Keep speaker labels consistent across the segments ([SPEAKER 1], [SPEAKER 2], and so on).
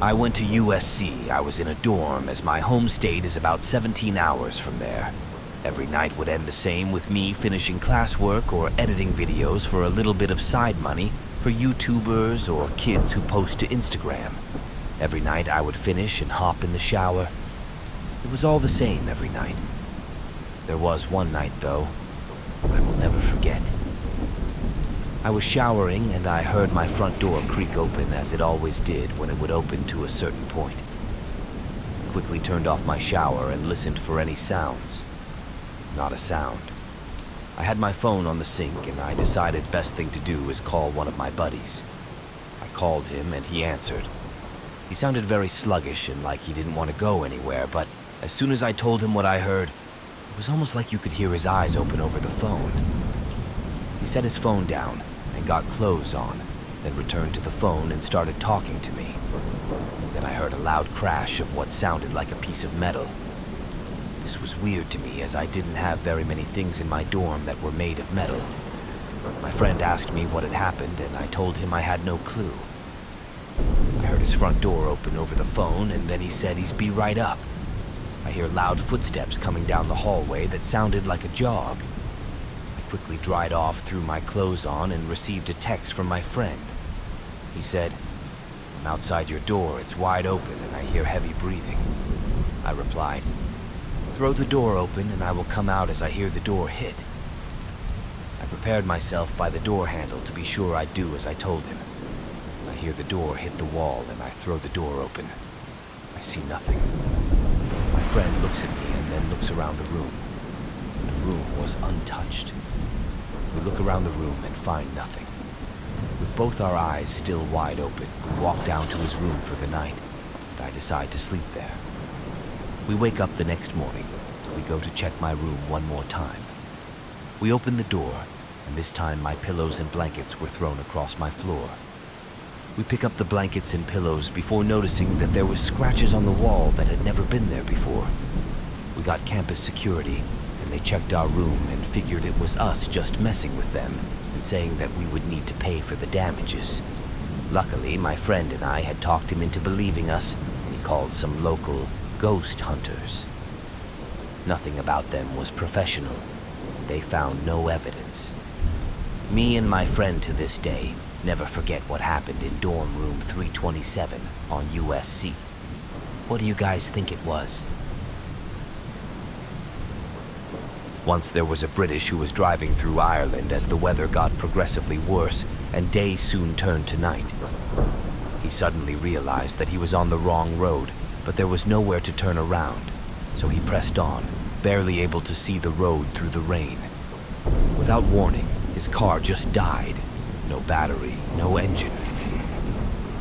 [SPEAKER 1] I went to USC. I was in a dorm, as my home state is about 17 hours from there. Every night would end the same, with me finishing classwork or editing videos for a little bit of side money for YouTubers or kids who post to Instagram. Every night I would finish and hop in the shower. It was all the same every night. There was one night, though, I will never forget. I was showering and I heard my front door creak open, as it always did when it would open to a certain point. I quickly turned off my shower and listened for any sounds. Not a sound. I had my phone on the sink and I decided best thing to do is call one of my buddies. I called him and he answered. He sounded very sluggish and like he didn't want to go anywhere, but as soon as I told him what I heard, it was almost like you could hear his eyes open over the phone. He set his phone down and got clothes on, then returned to the phone and started talking to me. Then I heard a loud crash of what sounded like a piece of metal. This was weird to me, as I didn't have very many things in my dorm that were made of metal. My friend asked me what had happened, and I told him I had no clue. I heard his front door open over the phone, and then he said he's be right up. I hear loud footsteps coming down the hallway that sounded like a jog. I quickly dried off, threw my clothes on, and received a text from my friend. He said, "I'm outside your door, it's wide open, and I hear heavy breathing." I replied, "Throw the door open and I will come out as I hear the door hit." I prepared myself by the door handle to be sure I'd do as I told him. I hear the door hit the wall and I throw the door open. I see nothing. My friend looks at me and then looks around the room. The room was untouched. We look around the room and find nothing. With both our eyes still wide open, we walk down to his room for the night, and I decide to sleep there. We wake up the next morning. We go to check my room one more time. We open the door, and this time my pillows and blankets were thrown across my floor. We pick up the blankets and pillows before noticing that there were scratches on the wall that had never been there before. We got campus security, and they checked our room and figured it was us just messing with them and saying that we would need to pay for the damages. Luckily, my friend and I had talked him into believing us, and he called some local ghost hunters. Nothing about them was professional. They found no evidence. Me and my friend to this day never forget what happened in dorm room 327 on USC. What do you guys think it was? Once there was a British who was driving through Ireland as the weather got progressively worse and day soon turned to night. He suddenly realized that he was on the wrong road, but there was nowhere to turn around, so he pressed on, barely able to see the road through the rain. Without warning, his car just died. No battery, no engine.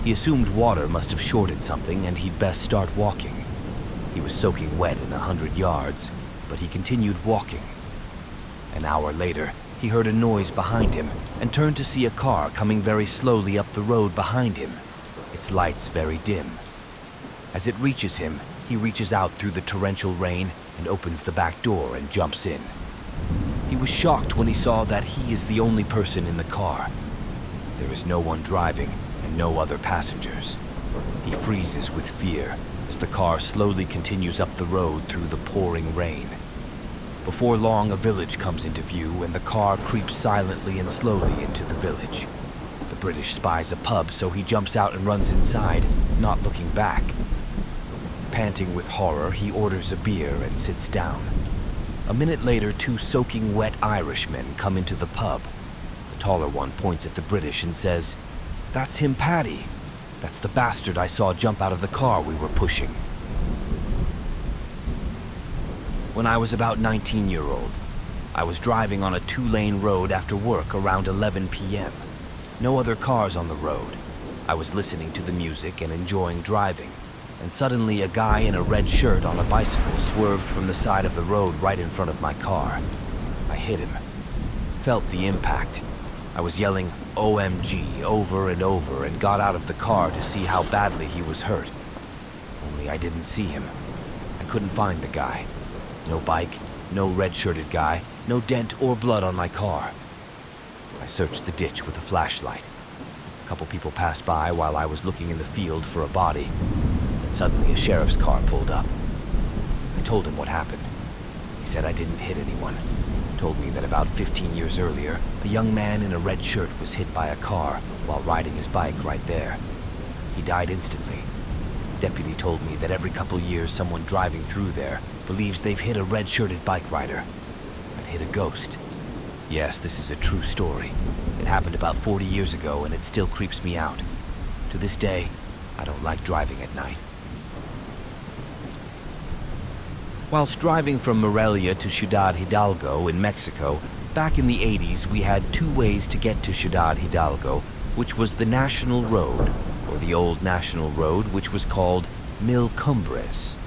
[SPEAKER 1] He assumed water must have shorted something and he'd best start walking. He was soaking wet in 100 yards, but he continued walking. An hour later, he heard a noise behind him and turned to see a car coming very slowly up the road behind him, its lights very dim. As it reaches him, he reaches out through the torrential rain and opens the back door and jumps in. He was shocked when he saw that he is the only person in the car. There is no one driving and no other passengers. He freezes with fear as the car slowly continues up the road through the pouring rain. Before long, a village comes into view and the car creeps silently and slowly into the village. The British spies a pub, so he jumps out and runs inside, not looking back. Panting with horror, he orders a beer and sits down. A minute later, two soaking wet Irishmen come into the pub. The taller one points at the British and says, "That's him, Paddy. That's the bastard I saw jump out of the car we were pushing." When I was about 19-year-old, I was driving on a 2-lane road after work around 11 p.m. No other cars on the road. I was listening to the music and enjoying driving, and suddenly a guy in a red shirt on a bicycle swerved from the side of the road right in front of my car. I hit him. Felt the impact. I was yelling OMG over and over and got out of the car to see how badly he was hurt. Only I didn't see him. I couldn't find the guy. No bike, no red-shirted guy, no dent or blood on my car. I searched the ditch with a flashlight. A couple people passed by while I was looking in the field for a body. Then suddenly a sheriff's car pulled up. I told him what happened. He said I didn't hit anyone. Told me that about 15 years earlier, a young man in a red shirt was hit by a car while riding his bike right there. He died instantly. Deputy told me that every couple years someone driving through there believes they've hit a red-shirted bike rider. I'd hit a ghost. Yes, this is a true story. It happened about 40 years ago and it still creeps me out. To this day, I don't like driving at night. Whilst driving from Morelia to Ciudad Hidalgo in Mexico, back in the 80s we had two ways to get to Ciudad Hidalgo, which was the National Road, or the old National Road, which was called Mil Cumbres.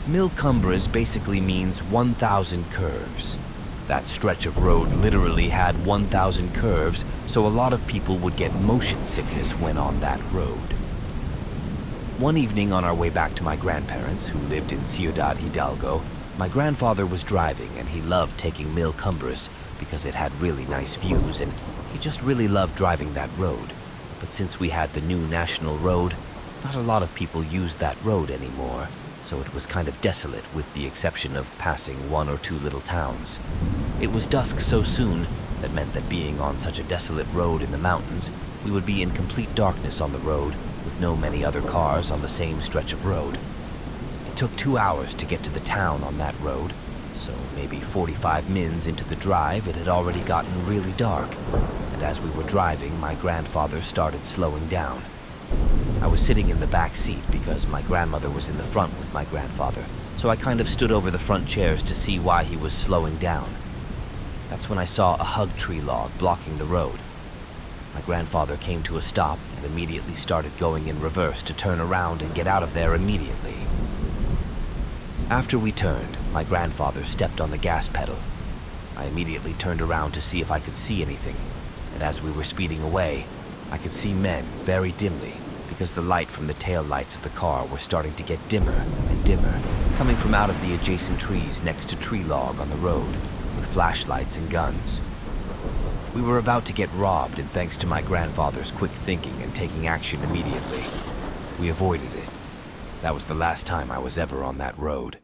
[SPEAKER 1] Mil Cumbres basically means 1,000 curves. That stretch of road literally had 1,000 curves, so a lot of people would get motion sickness when on that road. One evening on our way back to my grandparents, who lived in Ciudad Hidalgo, my grandfather was driving and he loved taking Mil Cumbres because it had really nice views and he just really loved driving that road. But since we had the new National Road, not a lot of people used that road anymore, so it was kind of desolate with the exception of passing one or two little towns. It was dusk so soon, that meant that being on such a desolate road in the mountains, we would be in complete darkness on the road, with no many other cars on the same stretch of road. It took 2 hours to get to the town on that road, so maybe 45 mins into the drive it had already gotten really dark, and as we were driving my grandfather started slowing down. I was sitting in the back seat because my grandmother was in the front with my grandfather, so I kind of stood over the front chairs to see why he was slowing down. That's when I saw a hug tree log blocking the road. My grandfather came to a stop and immediately started going in reverse to turn around and get out of there immediately. After we turned, my grandfather stepped on the gas pedal. I immediately turned around to see if I could see anything, and as we were speeding away, I could see men very dimly because the light from the tail lights of the car were starting to get dimmer and dimmer, coming from out of the adjacent trees next to tree log on the road, with flashlights and guns. We were about to get robbed, and thanks to my grandfather's quick thinking and taking action immediately, we avoided it. That was the last time I was ever on that road.